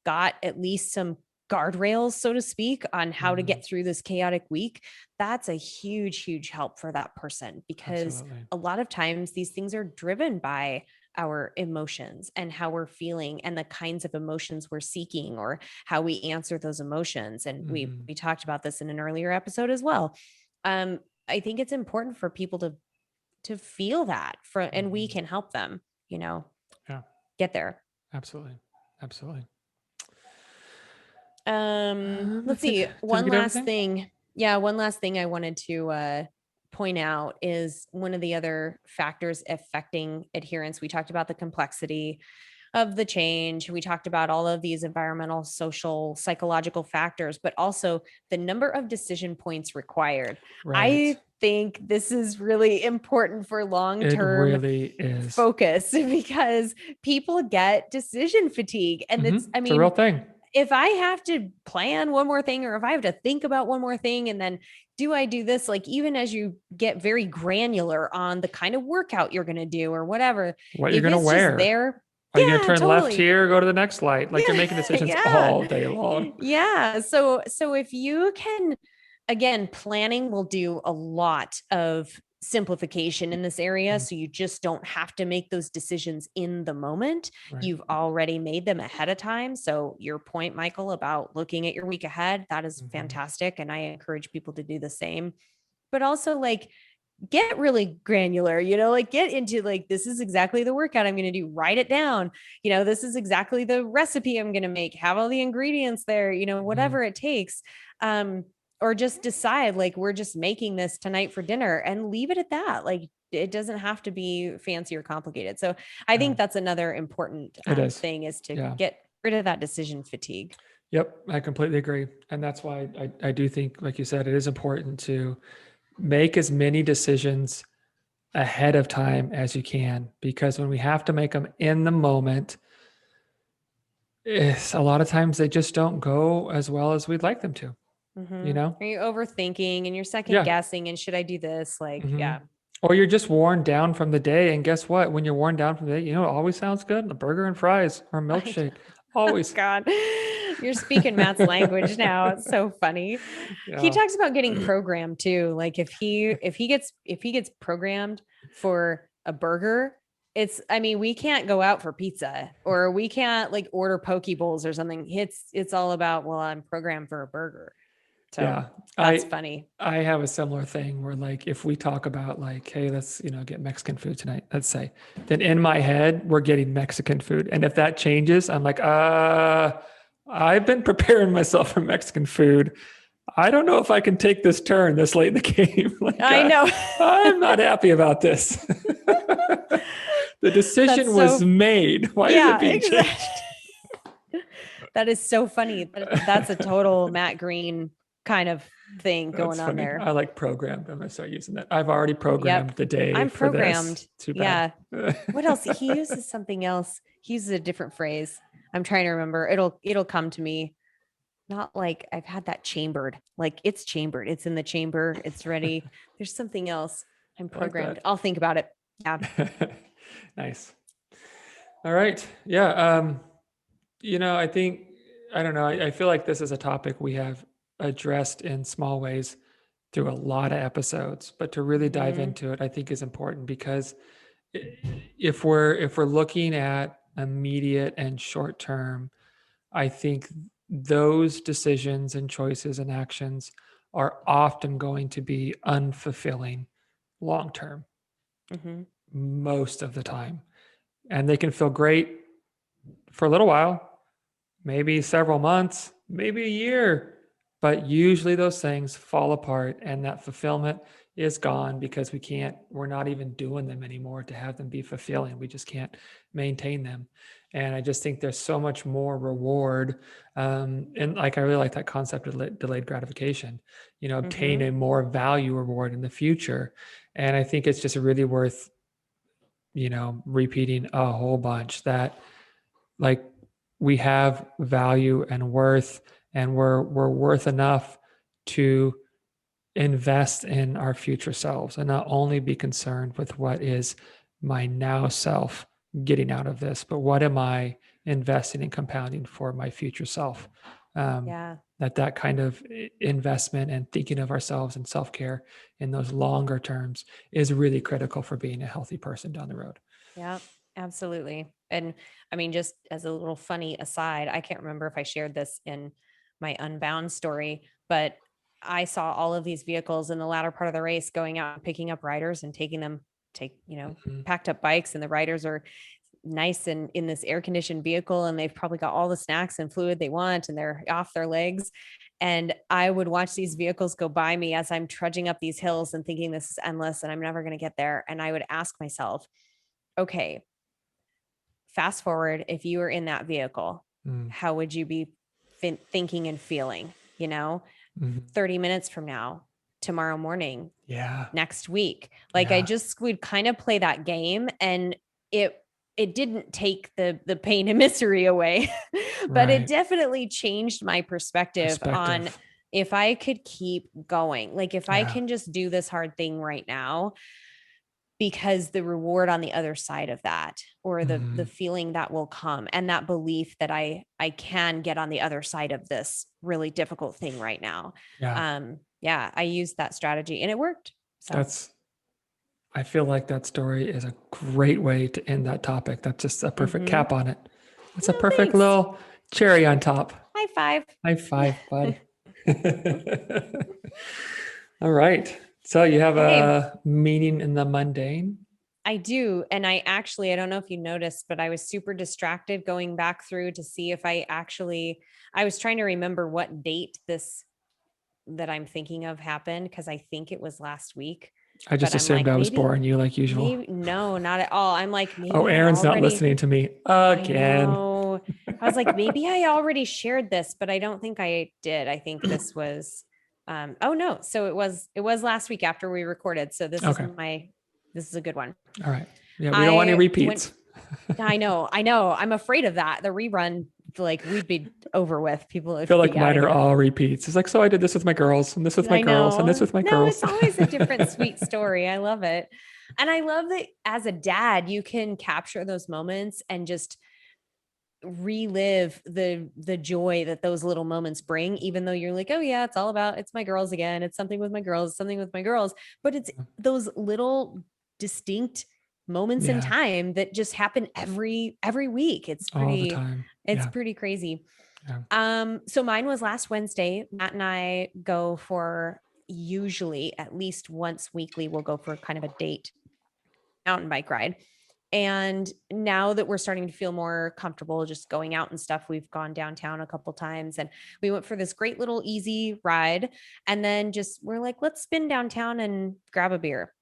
got at least some guardrails, so to speak, on how to Mhm. get through this chaotic week, that's a huge help for that person, because Absolutely. a lot of times these things are driven by our emotions and how we're feeling and the kinds of emotions we're seeking, or how we answer those emotions. And we Mhm. we talked about this in an earlier episode as well. I think it's important for people to feel that, and we Mhm. can help them, Yeah, get there. absolutely. Absolutely. Let's That's it. see. Did we One get last everything? thing. Yeah, one last thing I wanted to point out is one of the other factors affecting adherence. We talked about the complexity. of the change. We talked about all of these environmental, social, psychological factors, but also the number of decision points required. Right. I think this is really important for It long-term really is. focus because people get decision fatigue. And It's a real thing. if I have to plan one more thing or if I have to think about one more thing and then do I do this, like even as you get very granular on the kind of workout you're going to do or whatever, What you're if going to it's just wear. there, Are you going to yeah, turn left totally. here, go to the next light? Like you're Yeah. making decisions Yeah. all day long. Yeah. So if you can, again, planning will do a lot of simplification in this area. Mhm. So you just don't have to make those decisions in the moment. Right. You've already made them ahead of time. So your point, Michael, about looking at your week ahead, that is Mhm. fantastic. And I encourage people to do the same. But also like get really granular, like get into like, this is exactly the workout I'm going to do. Write it down. This is exactly the recipe I'm going to make. Have all the ingredients there, Mhm. whatever it takes. Or just decide like, we're just making this tonight for dinner and leave it at that. Like, it doesn't have to be fancy or complicated. So I Yeah, think that's another important it is. thing is to Yeah. get rid of that decision fatigue. Yep. I completely agree. And that's why I do think, like you said, it is important to make as many decisions ahead of time as you can, because when we have to make them in the moment, a lot of times they just don't go as well as we'd like them to, you Mm-hmm. know? Are you overthinking and you're second Yeah. guessing? And should I do this? Like, hmm yeah. Or you're just worn down from the day. And guess what? When you're worn down from the day, you know, it always sounds good. A burger and fries or a I milkshake. know. Always. God, you're speaking Matt's language now. It's so funny. He Yeah. talks about getting programmed too. Like if he gets programmed for a burger, we can't go out for pizza or we can't like order poke bowls or something. It's all about, well, I'm programmed for a burger. So Yeah. that's I funny. I have a similar thing where like if we talk about like, hey, let's, get Mexican food tonight, let's say, then in my head, we're getting Mexican food. And if that changes, I'm like, I've been preparing myself for Mexican food. I don't know if I can take this turn this late in the game. Like, I know. I'm not happy about this. The decision That's was so, made. Why is it yeah, being exactly. changed? That is so funny. That's a total Matt Green kind of thing That's going on funny. there. I like programmed. I'm gonna start using that. I've already programmed Yep. the day I'm for this. programmed. Too bad. Yeah. What else? He uses something else. He uses a different phrase. I'm trying to remember. It'll come to me. Not like I've had that chambered. Like it's chambered. It's in the chamber. It's ready. There's something else. I'm I like programmed. that. I'll think about it. Yeah. Nice. All right. Yeah. I think, I don't know. I feel like this is a topic we have addressed in small ways through a lot of episodes, but to really dive Mm-hmm. into it, I think is important because if we're looking at immediate and short term, I think those decisions and choices and actions are often going to be unfulfilling long term, Mm-hmm. most of the time. And they can feel great for a little while, maybe several months, maybe a year. But usually those things fall apart and that fulfillment is gone because we're not even doing them anymore to have them be fulfilling. We just can't maintain them. And I just think there's so much more reward. And like, I really like that concept of delayed gratification, obtain Mm-hmm. a more value reward in the future. And I think it's just really worth, repeating a whole bunch that like we have value and worth and we're worth enough to invest in our future selves and not only be concerned with what is my now self getting out of this, but what am I investing and compounding for my future self. um, Yeah. that kind of investment and thinking of ourselves and self-care in those longer terms is really critical for being a healthy person down the road. Yeah, absolutely. And just as a little funny aside, I can't remember if I shared this in my Unbound story, but I saw all of these vehicles in the latter part of the race going out and picking up riders and taking them, Mhm. packed up bikes, and the riders are nice and in this air conditioned vehicle and they've probably got all the snacks and fluid they want and they're off their legs. And I would watch these vehicles go by me as I'm trudging up these hills and thinking this is endless and I'm never going to get there. And I would ask myself, okay, fast forward, if you were in that vehicle, Mm. how would you be thinking and feeling, 30 minutes from now, tomorrow morning, Yeah. next week? Like I just would kind of play that game, and it didn't take the pain and misery away, but it definitely changed my perspective on if I could keep going, like if I can just do this hard thing right now, because the reward on the other side of that, or the feeling that will come, and that belief that I can get on the other side of this really difficult thing right now. I used that strategy and it worked. So I feel like that story is a great way to end that topic. That's just a perfect cap on it. That's a perfect little cherry on top. High five. High five, bud. All right. So you have a meaning in the mundane? I do. And I don't know if you noticed, but I was super distracted going back through to see if I was trying to remember what date this that I'm thinking of happened, because I think it was last week. I just assumed I was boring you like usual. No, not at all. I'm like, maybe Aaron's not listening to me again. I was like, maybe I already shared this, but I don't think I did. I think this was oh no. So it was last week after we recorded. So this is a good one. All right. Yeah, we don't want any repeats. I know. I'm afraid of that. The rerun, like, we'd be over with. People I feel like mine are all repeats. It's like, so I did this with my girls, and this with my girls, and this with my girls. It's always a different sweet story. I love it. And I love that as a dad, you can capture those moments and just relive the joy that those little moments bring, even though you're like, oh yeah, it's my girls again. It's something with my girls, but it's those little distinct moments in time that just happen every week. It's pretty, all the time. It's pretty crazy. So mine was last Wednesday. Matt and I go for, usually at least once weekly, we'll go for kind of a date mountain bike ride. And now that we're starting to feel more comfortable just going out and stuff, we've gone downtown a couple times, and we went for this great little easy ride. And then we're like, let's spin downtown and grab a beer.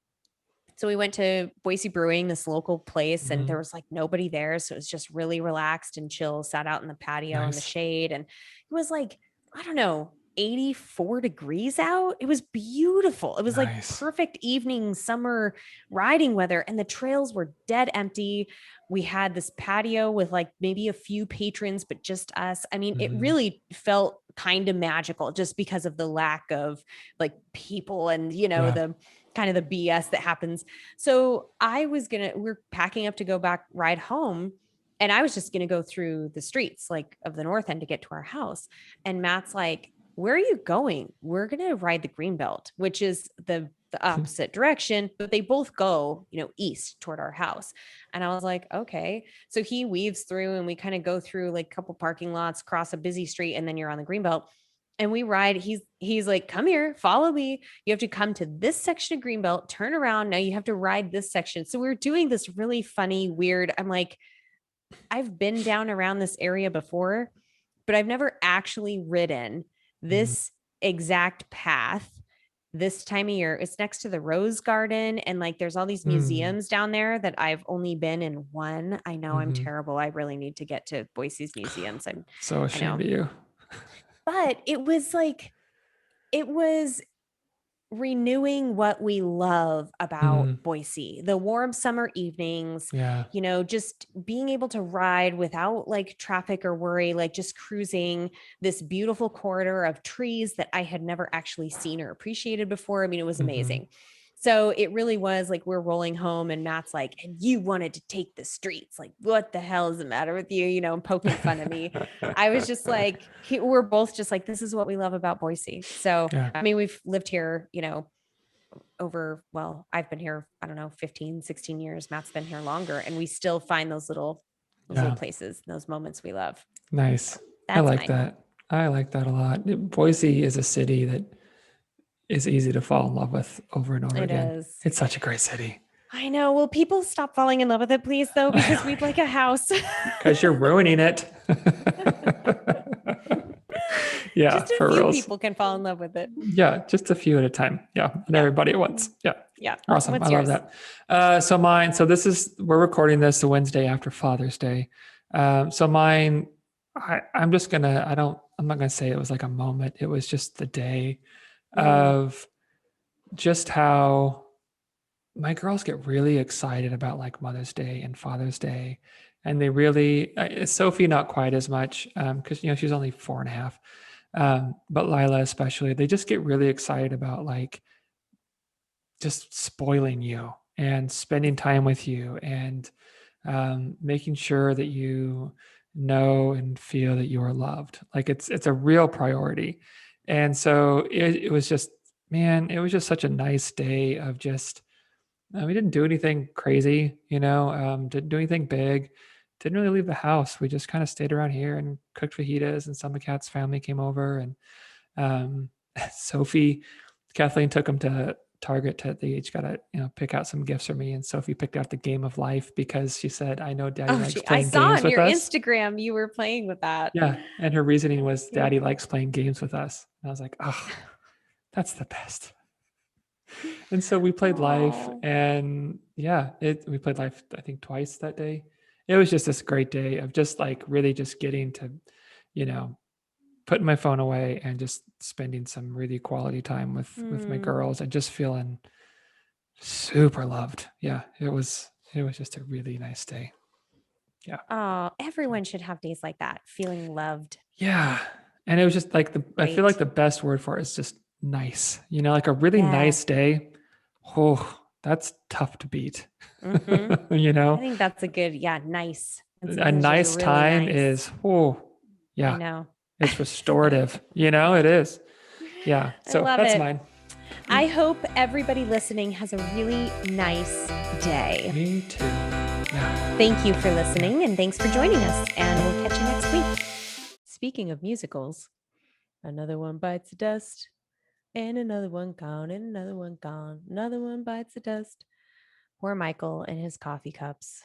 So we went to Boise Brewing, this local place, and there was like nobody there. So it was just really relaxed and chill, sat out in the patio in the shade. And it was like, I don't know, 84 degrees out. It was beautiful. It was like perfect evening summer riding weather, and the trails were dead empty. We had this patio with like maybe a few patrons, but just us. I mean, it really felt kind of magical just because of the lack of like people and, the kind of the BS that happens. So we're packing up to go back ride home. And I was just going to go through the streets like of the north end to get to our house. And Matt's like, where are you going? We're going to ride the Greenbelt, which is the opposite direction, but they both go, east toward our house. And I was like, okay. So he weaves through and we kind of go through like a couple parking lots, cross a busy street, and then you're on the Greenbelt. And we ride. He's like, come here, follow me. You have to come to this section of Greenbelt, turn around. Now you have to ride this section. So we're doing this really funny, weird. I'm like, I've been down around this area before, but I've never actually ridden this exact path this time of year. It's next to the Rose Garden. And like, there's all these museums down there that I've only been in one. I know I'm terrible. I really need to get to Boise's museums. I'm so ashamed of you. But it was renewing what we love about Boise, the warm summer evenings, just being able to ride without like traffic or worry, like just cruising this beautiful corridor of trees that I had never actually seen or appreciated before. I mean, it was amazing. So it really was like, we're rolling home and Matt's like, and you wanted to take the streets. Like, what the hell is the matter with you? And poking fun at me. I was just like, we're both just like, this is what we love about Boise. So, I mean, we've lived here, I've been here, I don't know, 15, 16 years. Matt's been here longer, and we still find those little places, those moments we love. Nice. I like that. I like that a lot. Boise is a city that is easy to fall in love with over and over again. It is. It's such a great city. I know. Will people stop falling in love with it, please, though? Because we'd like a house. Because you're ruining it. Yeah, Just a for few reals. people can fall in love with it. Yeah, just a few at a time. Yeah, not Yeah. everybody at once. Yeah, Yeah. awesome. I What's love yours? that. So this is, we're recording this the Wednesday after Father's Day. So mine, I'm just gonna, I'm not gonna say it was like a moment. It was just the day of just how my girls get really excited about like Mother's Day and Father's Day. And they really, Sophie, not quite as much, because, she's only 4.5. But Lila, especially, they just get really excited about like just spoiling you and spending time with you and making sure that you know and feel that you are loved. Like it's a real priority. And so it was just, man, it was just such a nice day of just, we didn't do anything crazy, didn't do anything big, didn't really leave the house. We just kind of stayed around here and cooked fajitas, and some of Kat's family came over, and um, Sophie, Kathleen took them to Target they each got to, pick out some gifts for me. And Sophie picked out the Game of Life because she said, I know Daddy likes I playing saw games on with your us. Instagram you were playing with that. Yeah. And her reasoning was Yeah. Daddy likes playing games with us. And I was like, oh, that's the best. And so we played Life, and yeah, we played Life, I think, twice that day. It was just this great day of just like really just getting to, putting my phone away and just spending some really quality time with my girls and just feeling super loved. Yeah, it was just a really nice day. Yeah. Oh, everyone should have days like that, feeling loved. Yeah. And it was just like I feel like Great. the best word for it is just nice. Like a really Yeah. nice day. Oh, that's tough to beat. I think that's a good, nice. When A something's just nice really time nice. is, I yeah, know. it's restorative. It is. Yeah. I So love that's it. mine. I hope everybody listening has a really nice day. Me too. Yeah. Thank you for listening, and thanks for joining us. And we'll catch you next week. Speaking of musicals, another one bites the dust, and another one gone, and another one gone. Another one bites the dust. Poor Michael and his coffee cups.